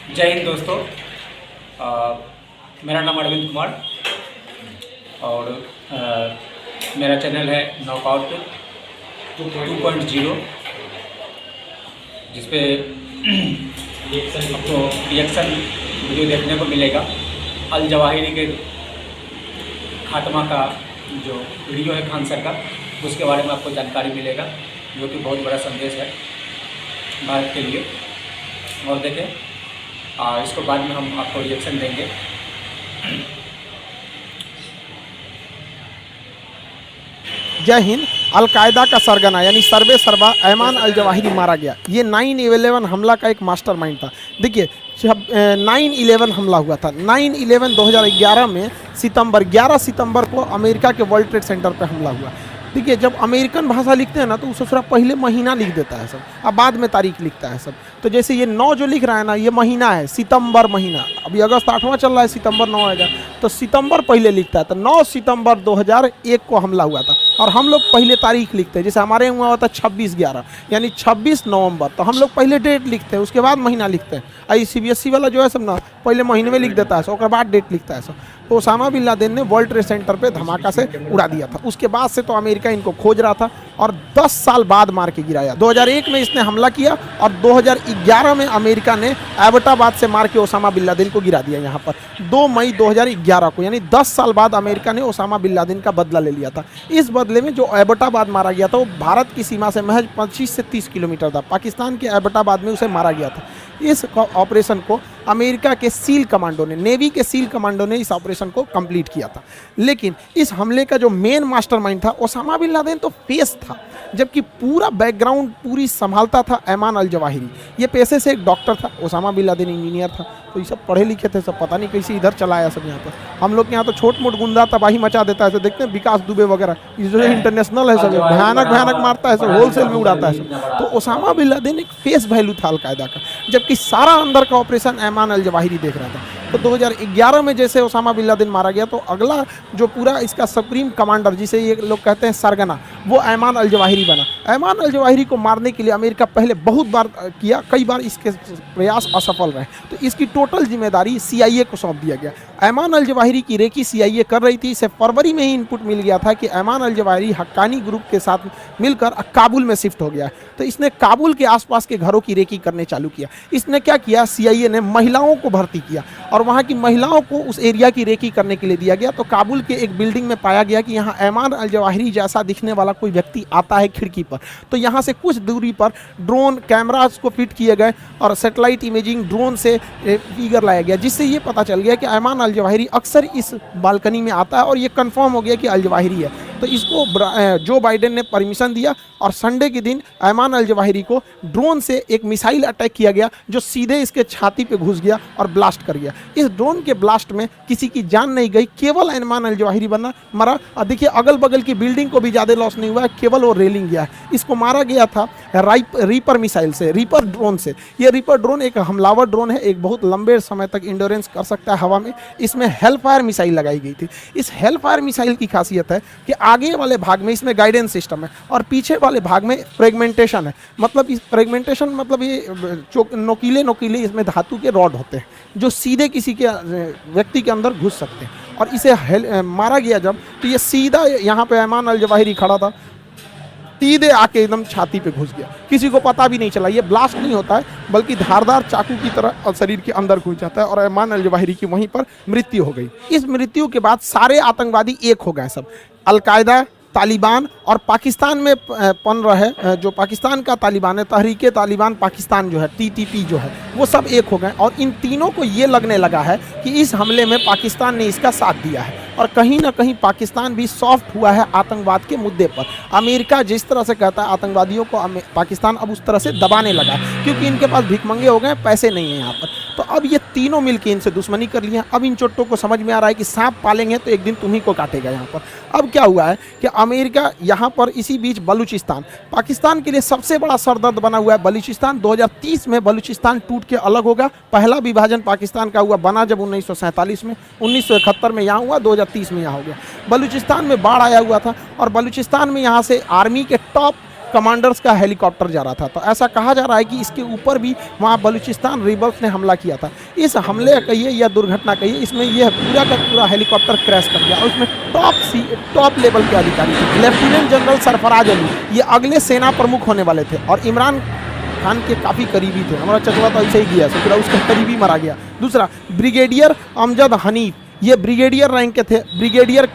जय हिंद दोस्तों। मेरा नाम अरविंद कुमार और मेरा चैनल है नॉकआउट 2.0 जिसपे आपको रिएक्शन वीडियो देखने को मिलेगा। अल जवाहिरी के खात्मा का जो वीडियो है खान सर का, उसके बारे में आपको जानकारी मिलेगा, जो कि बहुत बड़ा संदेश है भारत के लिए। और देखें, इसको बाद में हम आपको रिएक्शन देंगे। जय हिंद। अलकायदा का सरगना यानी सर्वे सर्वा ऐमान अल जवाहिरी मारा गया। ये 9/11 हमला का एक मास्टरमाइंड था। देखिए, जब 9/11 हमला हुआ था, 9/11 2011 में 11 सितंबर को अमेरिका के वर्ल्ड ट्रेड सेंटर पे हमला हुआ। देखिए, जब अमेरिकन भाषा लिखते हैं ना, तो उससे थोड़ा पहले महीना लिख देता है सब, अब बाद में तारीख लिखता है सब। तो जैसे ये 9 जो लिख रहा है ना, ये महीना है, सितंबर महीना। अभी अगस्त 8वां चल रहा है, सितंबर 9 आएगा, तो सितंबर पहले लिखता है। तो 9 सितंबर 2001 को हमला हुआ था। और हम लोग पहले तारीख लिखते हैं, जैसे हमारे यहाँ हुआ था 26/11 यानी 26 नवंबर, तो हम लोग पहले डेट लिखते हैं, उसके बाद महीना लिखते हैं। आई CBSE वाला जो है सब ना, पहले महीने में लिख देता है सब, उसके बाद डेट लिखता है सब। तो ओसामा बिन लादेन ने वर्ल्ड ट्रेड सेंटर पे धमाका से उड़ा दिया था। उसके बाद से तो अमेरिका इनको खोज रहा था और 10 साल बाद मार के गिराया। 2001 में इसने हमला किया और 2011 में अमेरिका ने एबटाबाद से मार के ओसामा बिन लादेन को गिरा दिया यहाँ पर 2 मई 2011 को। यानी 10 साल बाद अमेरिका ने ओसामा बिन लादेन का बदला ले लिया था। इस बदले में जो एबटाबाद मारा गया था, वो भारत की सीमा से महज 25 से 30 किलोमीटर था। पाकिस्तान के एबटाबाद में उसे मारा गया था। इस ऑपरेशन को अमेरिका के सील कमांडो ने, नेवी के सील कमांडो ने इस ऑपरेशन को कंप्लीट किया था। लेकिन इस हमले का जो मेन मास्टरमाइंड था, ओसामा बिन लादेन तो फेस था, जबकि पूरा बैकग्राउंड पूरी संभालता था ऐमान अल जवाहिरी। ये पेशे से एक डॉक्टर था, ओसामा बिन लादेन इंजीनियर था। तो ये सब पढ़े लिखे थे सब, पता नहीं कैसे इधर चला आया सब यहाँ पर। हम लोग के यहाँ तो छोट मोट गुंडा तबाही मचा देता है, तो देखते हैं विकास दुबे वगैरह, ये जो है इंटरनेशनल है सब, भयानक भयानक मारता है सब, होलसेल में उड़ाता है सब। तो ओसामा बिन लादेन एक फेस वैल्यू था अलकायदा का, जबकि सारा अंदर का ऑपरेशन ऐमान अल जवाहिरी देख रहा था। तो 2011 में जैसे ओसामा बिन लादेन मारा गया, तो अगला जो पूरा इसका सुप्रीम कमांडर, जिसे ये लोग कहते हैं सरगना, वो ऐमान अल जवाहिरी बना। ऐमान अल जवाहिरी को मारने के लिए अमेरिका पहले बहुत बार किया, कई बार इसके प्रयास असफल रहे। तो इसकी टोटल जिम्मेदारी CIA को सौंप दिया गया। ऐमान अल जवाहिरी की रेकी CIA कर रही थी। इसे फरवरी में ही इनपुट मिल गया था कि Ayman al Zawahiri Haqqani group के साथ मिलकर काबुल में शिफ्ट हो गया। तो इसने काबुल के आसपास के घरों की रेकी करने चालू किया। इसने क्या किया, CIA ने महिलाओं को भर्ती किया और वहाँ की महिलाओं को उस एरिया की रेकी करने के लिए दिया गया। तो काबुल के एक बिल्डिंग में पाया गया कि यहाँ ऐमान अल जवाहिरी जैसा दिखने वाला कोई व्यक्ति आता है खिड़की पर। तो यहाँ से कुछ दूरी पर ड्रोन कैमरास को फिट किए गए और सैटेलाइट इमेजिंग ड्रोन से फिगर लाया गया, जिससे ये पता चल गया कि ऐमान अल जवाहिरी अक्सर इस बालकनी में आता है और ये कंफर्म हो गया कि अल जवाहिरी है। तो इसको जो बाइडेन ने परमिशन दिया और संडे के दिन ऐमान अल जवाहिरी को ड्रोन से एक मिसाइल अटैक किया गया, जो सीधे इसके छाती पे घुस गया और ब्लास्ट कर गया। इस ड्रोन के ब्लास्ट में किसी की जान नहीं गई, केवल ऐमान अल जवाहिरी मरा। और देखिए, अगल बगल की बिल्डिंग को भी ज़्यादा लॉस नहीं हुआ है, केवल वो रेलिंग गया है। इसको मारा गया था रीपर मिसाइल से, रीपर ड्रोन से। ये रीपर ड्रोन एक हमलावर ड्रोन है, एक बहुत लंबे समय तक इंडोरेंस कर सकता है हवा में। इसमें हेल फायर मिसाइल लगाई गई थी। इस हेल फायर मिसाइल की खासियत है कि आगे वाले भाग में इसमें गाइडेंस सिस्टम है और पीछे वाले भाग में फ्रेगमेंटेशन है। मतलब इस फ्रेगमेंटेशन मतलब ये नोकीले इसमें धातु के रॉड होते हैं, जो सीधे किसी के व्यक्ति के अंदर घुस सकते हैं। और इसे मारा गया जब, तो ये सीधा यहाँ पे ऐमान अल जवाहिरी खड़ा था, सीधे आके एकदम छाती पे घुस गया। किसी को पता भी नहीं चला। ये ब्लास्ट नहीं होता है, बल्कि धारदार चाकू की तरह शरीर के अंदर घुस जाता है और ऐमान अल जवाहिरी की वहीं पर मृत्यु हो गई। इस मृत्यु के बाद सारे आतंकवादी एक हो गए सब, अलकायदा, तालिबान और पाकिस्तान में पन रहे जो पाकिस्तान का तालिबान है, तहरीके तालिबान पाकिस्तान जो है, TTP जो है, वो सब एक हो गए। और इन तीनों को ये लगने लगा है कि इस हमले में पाकिस्तान ने इसका साथ दिया है और कहीं ना कहीं पाकिस्तान भी सॉफ्ट हुआ है आतंकवाद के मुद्दे पर। अमेरिका जिस तरह से कहता है आतंकवादियों को, पाकिस्तान अब उस तरह से दबाने लगा, क्योंकि इनके पास भिखमंगे हो गए, पैसे नहीं हैं यहाँ पर। तो अब ये तीनों मिलकर इनसे दुश्मनी कर लिया। अब इन चोट्टों को समझ में आ रहा है कि सांप पालेंगे तो एक दिन तुम्ही को काटेगा यहाँ पर। अब क्या हुआ है कि अमेरिका यहाँ पर, इसी बीच बलूचिस्तान, पाकिस्तान के लिए सबसे बड़ा सरदर्द बना हुआ है बलूचिस्तान। 2030 में बलूचिस्तान टूट के अलग होगा। पहला विभाजन पाकिस्तान का हुआ, बना जब 1947 में, 1971 में यहाँ हुआ, 2030 में यहाँ हो गया। बलूचिस्तान में बाढ़ आया हुआ था और बलूचिस्तान में यहाँ से आर्मी के टॉप कमांडर्स का हेलीकॉप्टर जा रहा था। तो ऐसा कहा जा रहा है कि इसके ऊपर भी वहाँ बलूचिस्तान रिबल्स ने हमला किया था। इस हमले कहिए या दुर्घटना कहिए, इसमें यह पूरा का पूरा हेलीकॉप्टर क्रैश कर गया और उसमें टॉप लेवल के अधिकारी थे। लेफ्टिनेंट जनरल सरफराज अली ये अगले सेना प्रमुख होने वाले थे और इमरान खान के काफ़ी करीबी थे। हमारा चचवा तो ऐसे ही गया, सोचा उसके करीबी मारा गया। दूसरा ब्रिगेडियर अमजद हनीफ, ये ब्रिगेडियर रैंक के थे। ब्रिगेडियर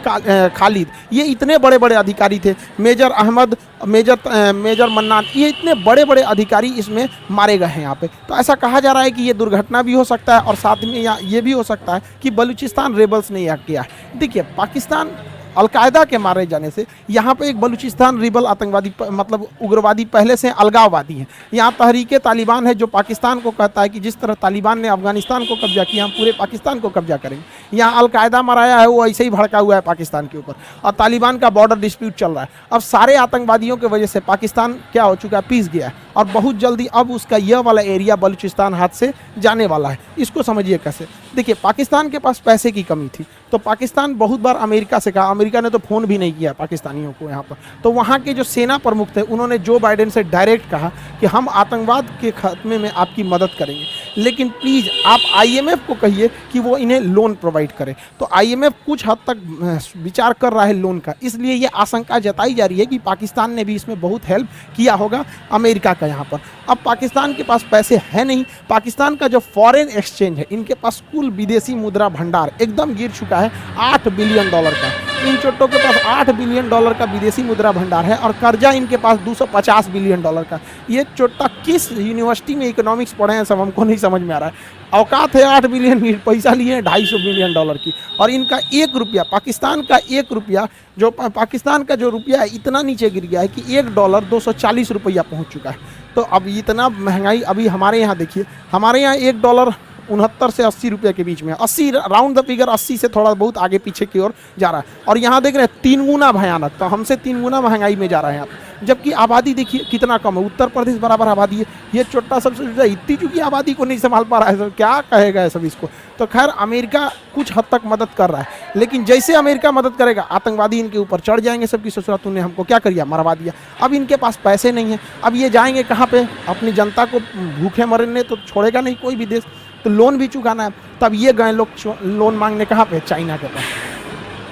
खालिद, ये इतने बड़े बड़े अधिकारी थे। मेजर अहमद, मेजर मन्नान, ये इतने बड़े बड़े अधिकारी इसमें मारे गए हैं यहाँ पे। तो ऐसा कहा जा रहा है कि ये दुर्घटना भी हो सकता है और साथ में या ये भी हो सकता है कि बलूचिस्तान रेबल्स ने यह किया है। देखिए, पाकिस्तान अलकायदा के मारे जाने से यहाँ पे एक बलूचिस्तान रिबल आतंकवादी मतलब उग्रवादी पहले से अलगाववादी हैं। यहाँ तहरीके तालिबान है जो पाकिस्तान को कहता है कि जिस तरह तालिबान ने अफगानिस्तान को कब्जा किया, हम पूरे पाकिस्तान को कब्जा करेंगे। यहाँ अलकायदा मराया है, वो ऐसे ही भड़का हुआ है पाकिस्तान के ऊपर और तालिबान का बॉर्डर डिस्प्यूट चल रहा है। अब सारे आतंकवादियों की वजह से पाकिस्तान क्या हो चुका है, पीस गया है और बहुत जल्दी अब उसका यह वाला एरिया बलूचिस्तान हाथ से जाने वाला है। इसको समझिए कैसे। देखिए, पाकिस्तान के पास पैसे की कमी थी तो पाकिस्तान बहुत बार अमेरिका से कहा, अमेरिका ने तो फ़ोन भी नहीं किया पाकिस्तानियों को यहाँ पर। तो वहाँ के जो सेना प्रमुख थे उन्होंने जो बाइडेन से डायरेक्ट कहा कि हम आतंकवाद के खात्मे में आपकी मदद करेंगे, लेकिन प्लीज़ आप IMF को कहिए कि वो इन्हें लोन प्रोवाइड करे। तो IMF कुछ हद तक विचार कर रहा है लोन का, इसलिए ये आशंका जताई जा रही है कि पाकिस्तान ने भी इसमें बहुत हेल्प किया होगा अमेरिका का यहाँ पर। अब पाकिस्तान के पास पैसे है नहीं, पाकिस्तान का जो फॉरेन एक्सचेंज है, इनके पास कुल विदेशी मुद्रा भंडार एकदम गिर चुका है $8 बिलियन का। इन चोटों के पास $8 बिलियन का विदेशी मुद्रा भंडार है और कर्जा इनके पास $250 बिलियन का। ये चोटा किस यूनिवर्सिटी में इकोनॉमिक्स पढ़े हैं सब हमको नहीं समझ में आ रहा है। औकात है 8 बिलियन की, पैसा लिए हैं $250 बिलियन की और इनका 1 रुपया, पाकिस्तान का 1 रुपया, जो पाकिस्तान का जो रुपया है इतना नीचे गिर गया है कि $1 240 रुपया पहुँच चुका है। तो अब इतना महंगाई अभी हमारे यहाँ देखिए, हमारे यहाँ $1 69 से 80 रुपये के बीच में, 80 राउंड द फिगर 80 से थोड़ा बहुत आगे पीछे की ओर जा रहा है और यहाँ देख रहे हैं 3 गुना भयानक, तो हमसे 3 गुना महंगाई में जा रहा है यहाँ। जबकि आबादी देखिए कितना कम है, उत्तर प्रदेश बराबर आबादी है, ये छोटा सबसे इतनी चूँकि आबादी को नहीं संभाल पा रहा है, सब क्या कहेगा सब इसको। तो खैर अमेरिका कुछ हद तक मदद कर रहा है, लेकिन जैसे अमेरिका मदद करेगा आतंकवादी इनके ऊपर चढ़ जाएंगे सबकी ससुरा, तूने हमको क्या कर दिया, मरवा दिया। अब इनके पास पैसे नहीं हैं, अब ये जाएंगे कहाँ पे, अपनी जनता को भूखे मरने तो छोड़ेगा नहीं कोई भी देश, तो लोन भी चुकाना है। तब ये गए लोग लोन मांगने कहाँ पे, चाइना के पास।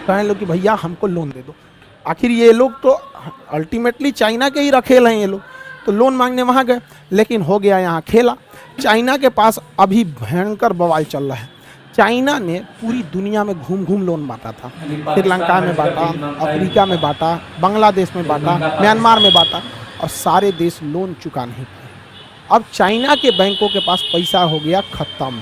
कहें लोग कि भैया हमको लोन दे दो। आखिर ये लोग तो अल्टीमेटली चाइना के ही रखेल हैं ये लोग, तो लोन मांगने वहाँ गए, लेकिन हो गया यहाँ खेला। चाइना के पास अभी भयंकर बवाल चल रहा है। चाइना ने पूरी दुनिया में घूम घूम लोन बांटा था, श्रीलंका में बांटा, अफ्रीका में बांटा, बांग्लादेश में बांटा, म्यांमार में बांटा और सारे देश लोन चुका नहीं पाए। अब चाइना के बैंकों के पास पैसा हो गया ख़त्म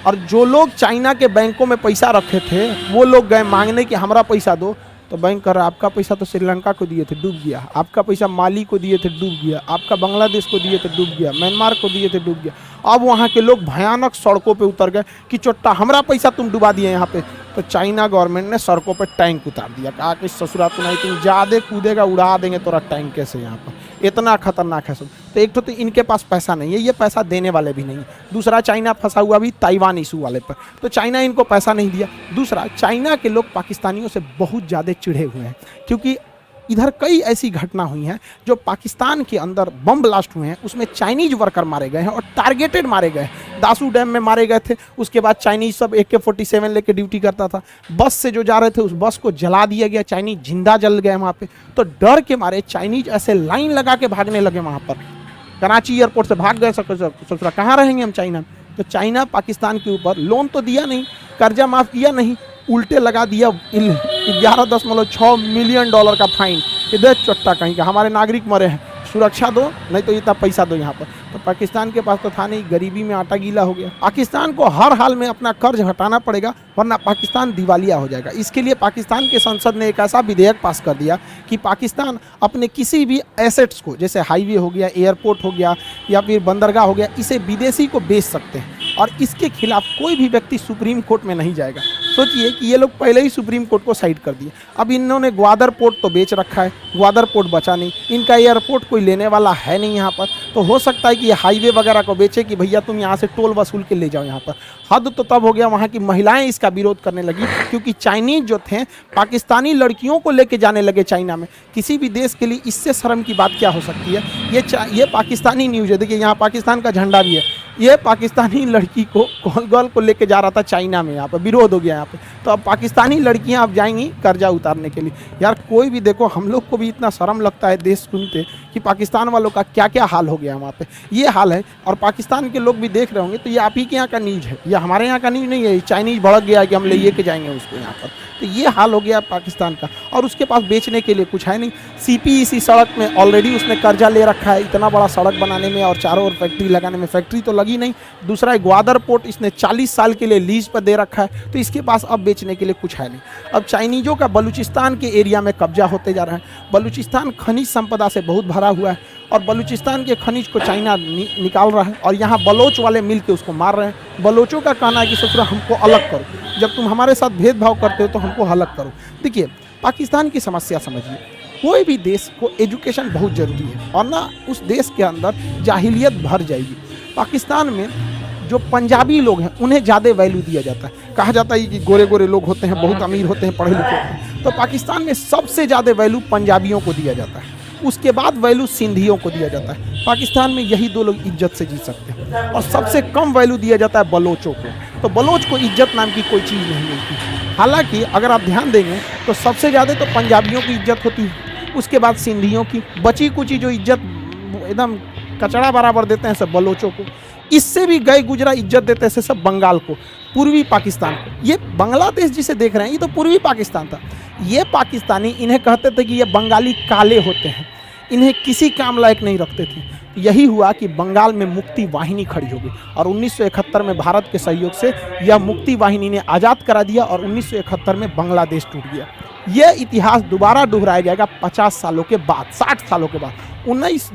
और जो लोग चाइना के बैंकों में पैसा रखे थे वो लोग गए मांगने कि हमारा पैसा दो, तो बैंक कर रहा आपका पैसा तो श्रीलंका को दिए थे डूब गया, आपका पैसा माली को दिए थे डूब गया, आपका बांग्लादेश को दिए थे डूब गया, म्यांमार को दिए थे डूब गया। अब वहाँ के लोग भयानक सड़कों पे उतर गए कि चोट्टा हमारा पैसा तुम डुबा दिए यहाँ पे। तो चाइना गवर्नमेंट ने सड़कों पे टैंक उतार दिया, कहा कि ससुरा तो नहीं तुम ज़्यादा कूदेगा उड़ा देंगे तोरा टैंक कैसे यहाँ पर, इतना खतरनाक है सब। तो एक तो इनके पास पैसा नहीं है, ये पैसा देने वाले भी नहीं। दूसरा चाइना फंसा हुआ भी ताइवान इशू वाले पर, तो चाइना इनको पैसा नहीं दिया। दूसरा चाइना के लोग पाकिस्तानियों से बहुत ज़्यादा चिढ़े हुए हैं क्योंकि इधर कई ऐसी घटना हुई हैं जो पाकिस्तान के अंदर बम ब्लास्ट हुए हैं, उसमें चाइनीज वर्कर मारे गए हैं और टारगेटेड मारे गए हैं। दासू डैम में मारे गए थे, उसके बाद चाइनीज सब AK-47 लेके ड्यूटी करता था, बस से जो जा रहे थे उस बस को जला दिया गया, चाइनीज जिंदा जल गए वहाँ पे। तो डर के मारे चाइनीज ऐसे लाइन लगा के भागने लगे वहाँ पर, कराची एयरपोर्ट से भाग गए। सोच कहाँ रहेंगे हम चाइना। तो चाइना पाकिस्तान के ऊपर लोन तो दिया नहीं, कर्जा माफ़ किया नहीं, उल्टे लगा दिया $11.6 मिलियन का फाइन कि दे चट्टा कहीं का हमारे नागरिक मरे हैं, सुरक्षा दो नहीं तो इतना पैसा दो यहाँ पर। तो पाकिस्तान के पास तो था नहीं, गरीबी में आटा गीला हो गया। पाकिस्तान को हर हाल में अपना कर्ज हटाना पड़ेगा वरना पाकिस्तान दिवालिया हो जाएगा। इसके लिए पाकिस्तान के संसद ने एक ऐसा विधेयक पास कर दिया कि पाकिस्तान अपने किसी भी एसेट्स को, जैसे हाईवे हो गया, एयरपोर्ट हो गया या फिर बंदरगाह हो गया, इसे विदेशी को बेच सकते हैं और इसके खिलाफ कोई भी व्यक्ति सुप्रीम कोर्ट में नहीं जाएगा। सोचिए कि ये लोग पहले ही सुप्रीम कोर्ट को साइड कर दिए। अब इन्होंने ग्वादर पोर्ट तो बेच रखा है, ग्वादर पोर्ट बचा नहीं, इनका एयरपोर्ट कोई लेने वाला है नहीं यहाँ पर। तो हो सकता है कि ये हाईवे वगैरह को बेचे कि भैया तुम यहाँ से टोल वसूल के ले जाओ यहाँ पर। हद तो तब हो गया वहाँ की महिलाएं इसका विरोध करने लगी, क्योंकि चाइनीज जो थे पाकिस्तानी लड़कियों को लेके जाने लगे चाइना में। किसी भी देश के लिए इससे शर्म की बात क्या हो सकती है। ये पाकिस्तानी न्यूज़ है, देखिए यहाँ पाकिस्तान का झंडा भी है। ये पाकिस्तानी लड़की को गर्ल को लेके जा रहा था चाइना में, यहाँ पर विरोध हो गया यहाँ पे। तो अब पाकिस्तानी लड़कियाँ अब जाएंगी कर्जा उतारने के लिए। यार कोई भी देखो, हम लोग को भी इतना शर्म लगता है देश सुनते कि पाकिस्तान वालों का क्या क्या हाल हो गया वहाँ पे। ये हाल है, और पाकिस्तान के लोग भी देख रहे होंगे तो ये आप ही के यहाँ का न्यूज़ है, ये हमारे यहाँ का न्यूज़ नहीं है। चाइनीज भड़क गया कि हम ले के जाएंगे उसको यहाँ पर। तो ये हाल हो गया पाकिस्तान का, और उसके पास बेचने के लिए कुछ है नहीं। CPEC सड़क में ऑलरेडी उसने कर्जा ले रखा है इतना बड़ा सड़क बनाने में और चारों ओर फैक्ट्री लगाने में। फैक्ट्री तो लगी नहीं। दूसरा ग्वादर पोर्ट इसने 40 साल के लिए लीज पर दे रखा है, तो इसके पास अब बेचने के लिए कुछ है नहीं। अब चाइनीजों का बलूचिस्तान के एरिया में कब्जा होते जा रहा है। बलूचिस्तान खनिज संपदा से बहुत भरा हुआ है, और बलूचिस्तान के खनिज को चाइना निकाल रहा है, और यहाँ बलोच वाले मिल के उसको मार रहे हैं। बलोचों का कहना है कि ससुरा हमको अलग करो, जब तुम हमारे साथ भेदभाव करते हो तो हमको अलग करो। देखिए पाकिस्तान की समस्या समझिए, कोई भी देश को एजुकेशन बहुत ज़रूरी है, और ना उस देश के अंदर जाहिलियत भर जाएगी। पाकिस्तान में जो पंजाबी लोग हैं उन्हें ज़्यादा वैल्यू दिया जाता है। कहा जाता है कि गोरे गोरे लोग होते हैं, बहुत अमीर होते हैं, पढ़े लिखे होते हैं। तो पाकिस्तान में सबसे ज़्यादा वैल्यू पंजाबियों को दिया जाता है, उसके बाद वैल्यू सिंधियों को दिया जाता है। पाकिस्तान में यही दो लोग इज्जत से जी सकते हैं, और सबसे कम वैल्यू दिया जाता है बलोचों को। तो बलोच को इज्जत नाम की कोई चीज़ नहीं मिलती। हालांकि अगर आप ध्यान देंगे तो सबसे ज़्यादा तो पंजाबियों की इज्जत होती है, उसके बाद सिंधियों की, बची कुची जो इज्जत एकदम कचड़ा बराबर देते हैं सब बलोचों को। इससे भी गए गुजरा इज्जत देते हैं सब बंगाल को, पूर्वी पाकिस्तान को। ये बांग्लादेश जिसे देख रहे हैं ये तो पूर्वी पाकिस्तान था। ये पाकिस्तानी इन्हें कहते थे कि ये बंगाली काले होते हैं, इन्हें किसी काम लायक नहीं रखते थे। यही हुआ कि बंगाल में मुक्ति वाहिनी खड़ी हो गई, और 1971 में भारत के सहयोग से यह मुक्ति वाहिनी ने आज़ाद करा दिया, और 1971 में बांग्लादेश टूट गया। यह इतिहास दोबारा दोहराया जाएगा 50 सालों के बाद, 60 सालों के बाद।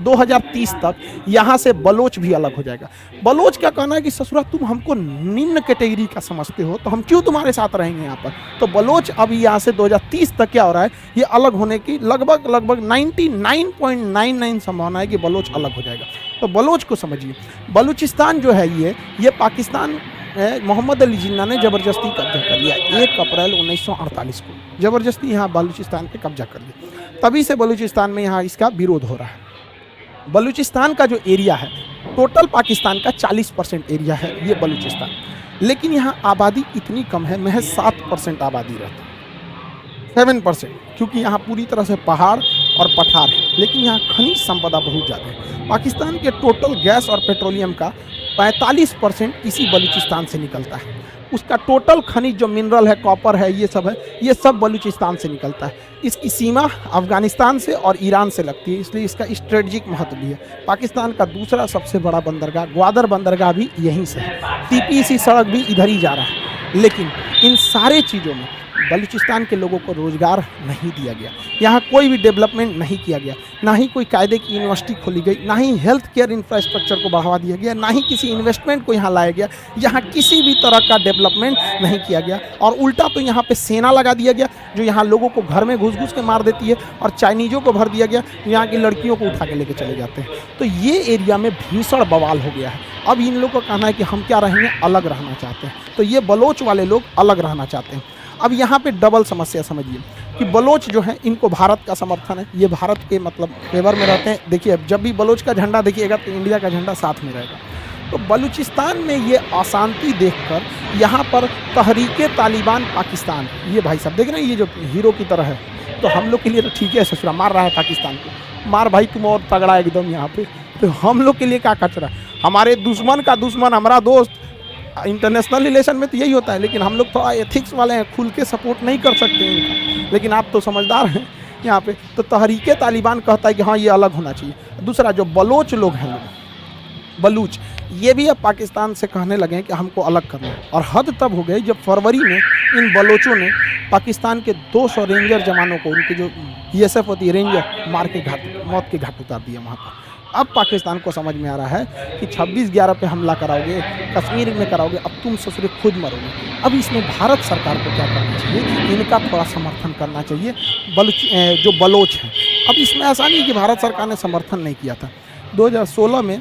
2030 तक यहाँ से बलोच भी अलग हो जाएगा। बलोच का कहना है कि ससुरा तुम हमको निम्न कैटेगरी का समझते हो, तो हम क्यों तुम्हारे साथ रहेंगे यहाँ पर। तो बलोच अभी यहाँ से 2030 तक क्या हो रहा है, ये अलग होने की लगभग 99.99 संभावना है कि बलोच अलग हो जाएगा। तो बलोच को समझिए, बलूचिस्तान जो है ये पाकिस्तान मोहम्मद अली जिन्ना ने ज़बरदस्ती कब्जा कर लिया 1 अप्रैल 1948 को। ज़बरदस्ती यहाँ बलूचिस्तान पे कब्जा कर लिया, तभी से बलूचिस्तान में यहाँ इसका विरोध हो रहा है। बलूचिस्तान का जो एरिया है, टोटल पाकिस्तान का 40% एरिया है ये बलूचिस्तान, लेकिन यहाँ आबादी इतनी कम है, महज 7% आबादी रहती है, 7%, क्योंकि यहाँ पूरी तरह से पहाड़ और पठार है। लेकिन यहाँ खनिज संपदा बहुत ज़्यादा है। पाकिस्तान के टोटल गैस और पेट्रोलियम का 45% इसी बलूचिस्तान से निकलता है। उसका टोटल खनिज जो मिनरल है, कॉपर है, ये सब है, ये सब बलूचिस्तान से निकलता है। इसकी सीमा अफगानिस्तान से और ईरान से लगती है, इसलिए इसका स्ट्रेटजिक महत्व भी है। पाकिस्तान का दूसरा सबसे बड़ा बंदरगाह ग्वादर बंदरगाह भी यहीं से है। CPEC सड़क भी इधर ही जा रहा है। लेकिन इन सारे चीज़ों में बलूचिस्तान के लोगों को रोज़गार नहीं दिया गया, यहाँ कोई भी डेवलपमेंट नहीं किया गया, ना ही कोई कायदे की यूनिवर्सिटी खोली गई, ना ही हेल्थ केयर इंफ्रास्ट्रक्चर को बढ़ावा दिया गया, ना ही किसी इन्वेस्टमेंट को यहाँ लाया गया। यहाँ किसी भी तरह का डेवलपमेंट नहीं किया गया, और उल्टा तो यहाँ पे सेना लगा दिया गया जो यहाँ लोगों को घर में घुस घुस के मार देती है, और चाइनीज़ों को भर दिया गया, यहाँ की लड़कियों को उठा के लेके चले जाते हैं। तो ये एरिया में भीषण बवाल हो गया है। अब इन लोगों का कहना है कि हम क्या रहेंगे, अलग रहना चाहते हैं। तो ये बलोच वाले लोग अलग रहना चाहते हैं। अब यहाँ पे डबल समस्या समझिए कि बलोच जो है, इनको भारत का समर्थन है, ये भारत के मतलब फेवर में रहते हैं। देखिए जब भी बलोच का झंडा देखिएगा तो इंडिया का झंडा साथ में रहेगा। तो बलूचिस्तान में ये अशांति देखकर यहाँ पर तहरीके तालिबान पाकिस्तान, ये भाई साहब देख रहे हैं, ये जो हीरो की तरह है, तो हम लोग के लिए तो ठीक है, ससुरा मार रहा है पाकिस्तान को, मार भाई तुम और तगड़ा एकदम यहाँ पे। तो हम लोग के लिए क्या कचरा, हमारे दुश्मन का दुश्मन हमारा दोस्त। इंटरनेशनल रिलेशन में तो यही होता है, लेकिन हम लोग थोड़ा एथिक्स वाले हैं, खुल के सपोर्ट नहीं कर सकते इनका। लेकिन आप तो समझदार हैं यहाँ पे। तो तहरीके तालिबान कहता है कि हाँ ये अलग होना चाहिए। दूसरा जो बलोच लोग हैं, बलूच, ये भी अब पाकिस्तान से कहने लगे हैं कि हमको अलग करना है। और हद तब हो गई जब फरवरी में इन बलोचों ने पाकिस्तान के 200 रेंजर जवानों को, उनके जो BSF होती है रेंजर, मार के मौत के घाट उतार दिया वहाँ पर। अब पाकिस्तान को समझ में आ रहा है कि 26/11 पे हमला कराओगे, कश्मीर में कराओगे, अब तुम ससुरे खुद मरोगे। अब इसमें भारत सरकार को क्या करना चाहिए, इनका थोड़ा समर्थन करना चाहिए, जो बलोच हैं। अब इसमें ऐसा नहीं कि भारत सरकार ने समर्थन नहीं किया था। 2016 में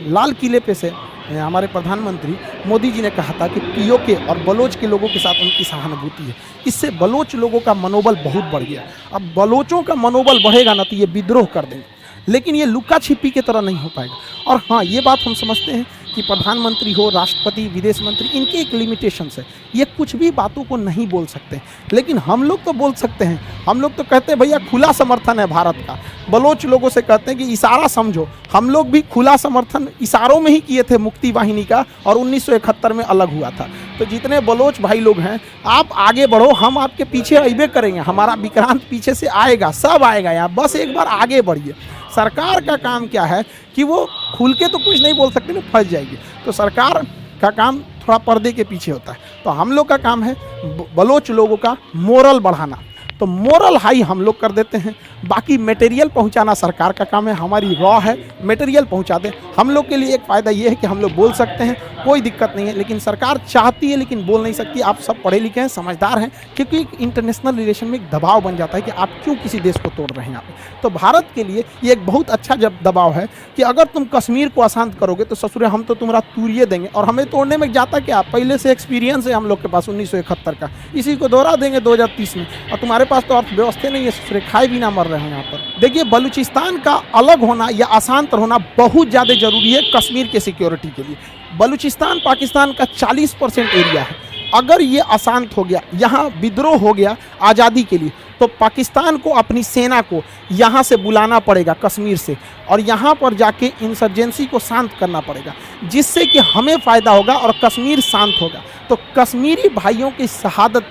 लाल किले पे से हमारे प्रधानमंत्री मोदी जी ने कहा था कि पीओके और बलोच के लोगों के साथ उनकी सहानुभूति है। इससे बलोच लोगों का मनोबल बहुत बढ़ गया। अब बलोचों का मनोबल बढ़ेगा ना तो ये विद्रोह कर देंगे, लेकिन ये लुका छिपी की तरह नहीं हो पाएगा। और हाँ, ये बात हम समझते हैं कि प्रधानमंत्री हो, राष्ट्रपति, विदेश मंत्री, इनके एक लिमिटेशंस है, ये कुछ भी बातों को नहीं बोल सकते, लेकिन हम लोग तो बोल सकते हैं। हम लोग तो कहते हैं भैया खुला समर्थन है भारत का। बलोच लोगों से कहते हैं कि इशारा समझो, हम लोग भी खुला समर्थन इशारों में ही किए थे मुक्ति वाहिनी का, और 1971 में अलग हुआ था। तो जितने बलोच भाई लोग हैं, आप आगे बढ़ो, हम आपके पीछे अइबे करेंगे, हमारा विक्रांत पीछे से आएगा, सब आएगा यहाँ, बस एक बार आगे बढ़िए। सरकार का काम क्या है कि वो खुल के तो कुछ नहीं बोल सकते ना, फंस जाएगी। तो सरकार का काम थोड़ा पर्दे के पीछे होता है। तो हम लोग का काम है बलोच लोगों का मोरल बढ़ाना, तो मोरल हाई हम लोग कर देते हैं। बाकी मटेरियल पहुंचाना सरकार का काम है, हमारी रॉ है, मटेरियल पहुंचा दें। हम लोग के लिए एक फ़ायदा ये है कि हम लोग बोल सकते हैं, कोई दिक्कत नहीं है, लेकिन सरकार चाहती है लेकिन बोल नहीं सकती। आप सब पढ़े लिखे हैं, समझदार हैं, क्योंकि इंटरनेशनल रिलेशन में एक दबाव बन जाता है कि आप क्यों किसी देश को तोड़ रहे हैं यहाँ पे। तो भारत के लिए ये एक बहुत अच्छा दबाव है कि अगर तुम कश्मीर को अशांत करोगे तो ससुरे हम तो तुम्हारा तूरिये देंगे, और हमें तोड़ने में जाता क्या, पहले से एक्सपीरियंस है हम लोग के पास 1971 का, इसी को दोहरा देंगे 2030 में, और तुम्हारे पास तो अर्थव्यवस्था नहीं है ससुरे, खाए भी ना मर रहे हैं यहाँ पर। देखिए, बलूचिस्तान का अलग होना या अशांत होना बहुत ज़्यादा जरूरी है कश्मीर के सिक्योरिटी के लिए। बलूचिस्तान पाकिस्तान का 40% एरिया है। अगर ये अशांत हो गया, यहाँ विद्रोह हो गया आज़ादी के लिए, तो पाकिस्तान को अपनी सेना को यहाँ से बुलाना पड़ेगा कश्मीर से, और यहाँ पर जाके इंसर्जेंसी को शांत करना पड़ेगा, जिससे कि हमें फ़ायदा होगा और कश्मीर शांत होगा। तो कश्मीरी भाइयों की शहादत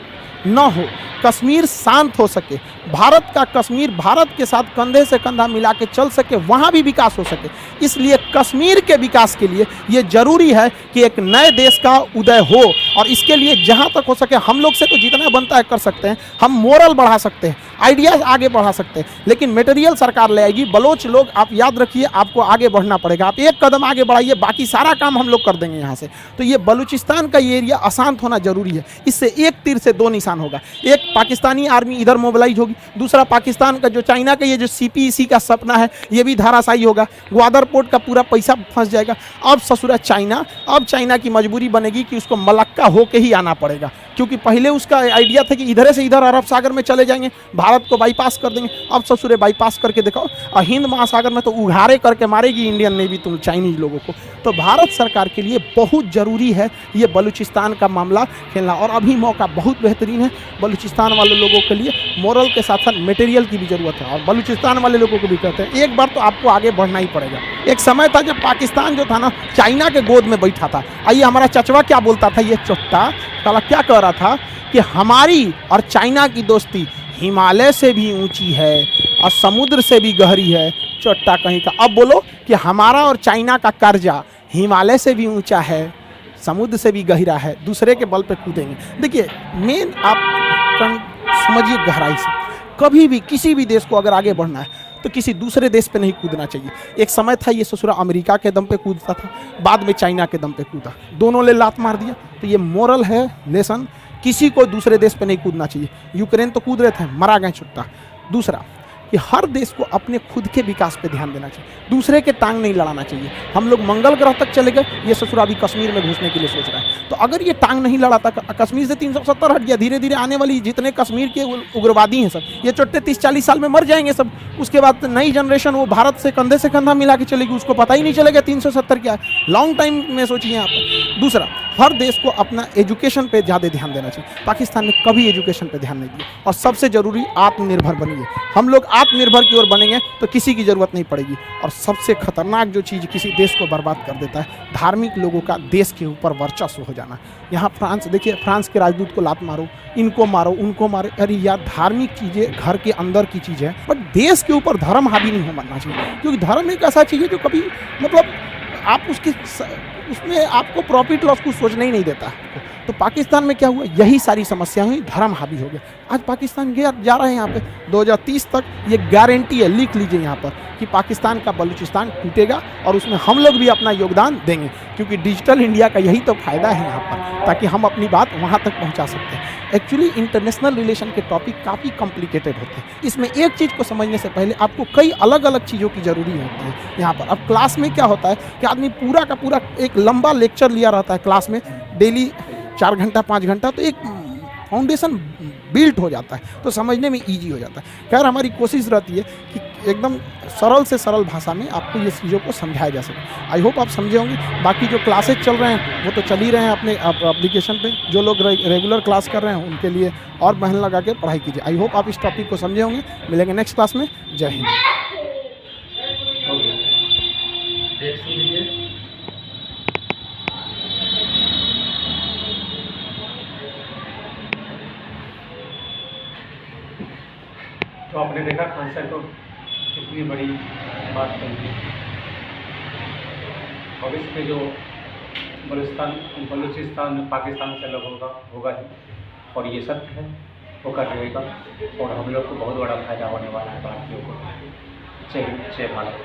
न हो, कश्मीर शांत हो सके, भारत का कश्मीर भारत के साथ कंधे से कंधा मिला के चल सके, वहाँ भी विकास हो सके। इसलिए कश्मीर के विकास के लिए ये जरूरी है कि एक नए देश का उदय हो, और इसके लिए जहाँ तक हो सके हम लोग से तो जितना बनता है कर सकते हैं। हम मोरल बढ़ा सकते हैं, आइडियाज़ आगे बढ़ा सकते हैं, लेकिन मटेरियल सरकार ले आएगी। बलोच लोग, आप याद रखिए, आपको आगे बढ़ना पड़ेगा। आप एक कदम आगे बढ़ाइए, बाकी सारा काम हम लोग कर देंगे यहाँ से। तो ये बलूचिस्तान का ये एरिया अशांत होना जरूरी है। इससे एक तीर से दो निशान होगा। एक, पाकिस्तानी आर्मी इधर मोबिलाइज होगी, दूसरा पाकिस्तान का जो चाइना का ये जो CPEC का सपना है ये भी धाराशायी होगा। ग्वादर पोर्ट का पूरा पैसा फंस जाएगा। अब ससुरा चाइना, अब चाइना की मजबूरी बनेगी कि उसको मलक्का होके ही आना पड़ेगा, क्योंकि पहले उसका आइडिया था कि इधर से इधर अरब सागर में चले जाएंगे, भारत को बाईपास कर देंगे। अब ससुरे बाईपास करके दिखाओ, और हिंद महासागर में तो उघारे करके मारेगी इंडियन नेवी तुम चाइनीज लोगों को। तो भारत सरकार के लिए बहुत ज़रूरी है ये बलूचिस्तान का मामला खेलना, और अभी मौका बहुत बेहतरीन है बलूचिस्तान वाले लोगों के लिए। मोरल के साथ साथ मटेरियल की भी ज़रूरत है, और बलूचिस्तान वाले लोगों को भी कहते हैं एक बार तो आपको आगे बढ़ना ही पड़ेगा। एक समय था जब पाकिस्तान जो था ना, चाइना के गोद में बैठा था। आइए, हमारा चचवा क्या बोलता था, ये चोट्टा साला क्या कह रहा था कि हमारी और चाइना की दोस्ती हिमालय से भी ऊंची है और समुद्र से भी गहरी है। चोट्टा कहीं का। अब बोलो कि हमारा और चाइना का कर्जा हिमालय से भी ऊंचा है, समुद्र से भी गहरा है, दूसरे के बल पे कूदेंगे। देखिए, मेन आप समझिए गहराई से, कभी भी किसी भी देश को अगर आगे बढ़ना है तो किसी दूसरे देश पे नहीं कूदना चाहिए। एक समय था ये ससुरा अमेरिका के दम पे कूदता था, बाद में चाइना के दम पे कूदा, दोनों ले लात मार दिया। तो ये मोरल है लेसन, किसी को दूसरे देश पे नहीं कूदना चाहिए। यूक्रेन तो कूद रहे थे, मरा गए छुट्टा। दूसरा कि हर देश को अपने खुद के विकास पे ध्यान देना चाहिए, दूसरे के टांग नहीं लड़ाना चाहिए। हम लोग मंगल ग्रह तक चले गए, ये ससुरा अभी कश्मीर में घुसने के लिए सोच रहा है। तो अगर ये टांग नहीं लड़ाता, कश्मीर से 370 हट गया, धीरे धीरे आने वाली जितने कश्मीर के उग्रवादी हैं सब, ये चोट्टे 30-40 साल में मर जाएंगे सब। उसके बाद नई जनरेशन वो भारत से कंधा मिला के चलेगी, उसको पता ही नहीं चलेगा 370 क्या है। लॉन्ग टाइम में सोचिए आप। दूसरा, हर देश को अपना एजुकेशन पे ज़्यादा ध्यान देना चाहिए। पाकिस्तान ने कभी एजुकेशन पे ध्यान नहीं दिया। और सबसे ज़रूरी, आत्मनिर्भर बनिए। हम लोग आत्मनिर्भर की ओर बनेंगे तो किसी की ज़रूरत नहीं पड़ेगी। और सबसे खतरनाक जो चीज़ किसी देश को बर्बाद कर देता है, धार्मिक लोगों का देश के ऊपर वर्चस्व हो जाना। यहाँ फ्रांस देखिए, फ्रांस के राजदूत को लात मारो, इनको मारो, उनको मारो। अरे यार, धार्मिक चीज़ें घर के अंदर की चीज़ है, बट देश के ऊपर धर्म हावी नहीं हो बनना चाहिए, क्योंकि धर्म एक ऐसा चीज़ है जो कभी मतलब आप उसमें आपको प्रॉफिट लॉस कुछ सोचना ही नहीं देता आपको। तो पाकिस्तान में क्या हुआ, यही सारी समस्या हुई, धर्म हावी हो गया। आज पाकिस्तान गया जा रहा है यहाँ पे 2030 तक, ये गारंटी है, लिख लीजिए यहाँ पर कि पाकिस्तान का बलूचिस्तान टूटेगा और उसमें हम लोग भी अपना योगदान देंगे, क्योंकि डिजिटल इंडिया का यही तो फायदा है यहाँ पर, ताकि हम अपनी बात वहाँ तक पहुँचा सकते हैं। एक्चुअली इंटरनेशनल रिलेशन के टॉपिक काफ़ी कॉम्प्लिकेटेड होते हैं। इसमें एक चीज़ को समझने से पहले आपको कई अलग अलग चीज़ों की ज़रूरी होती है यहाँ पर। अब क्लास में क्या होता है कि आदमी पूरा का पूरा एक लंबा लेक्चर लिया रहता है क्लास में, डेली 4 घंटा 5 घंटा, तो एक फाउंडेशन बिल्ट हो जाता है, तो समझने में ईजी हो जाता है। खैर हमारी कोशिश रहती है कि एकदम सरल से सरल भाषा में आपको ये चीज़ों को समझाया जा सके। आई होप आप समझे होंगे। बाकी जो क्लासेज चल रहे हैं वो तो चल ही रहे हैं अपने एप्लीकेशन पे। जो लोग रेगुलर क्लास कर रहे हैं उनके लिए और मेहनत लगा के पढ़ाई कीजिए। आई होप आप इस टॉपिक को समझे होंगे। मिलेंगे नेक्स्ट क्लास में। जय हिंद। तो आपने देखा खान सर को कितनी बड़ी बात कही। भविष्य में जो बलूचिस्तान पाकिस्तान से अलग होगा ही, और ये सत्य है, होकर रहेगा, और हम लोग को बहुत बड़ा फायदा होने वाला है भारतीयों को। जय हिंद, जय भारत।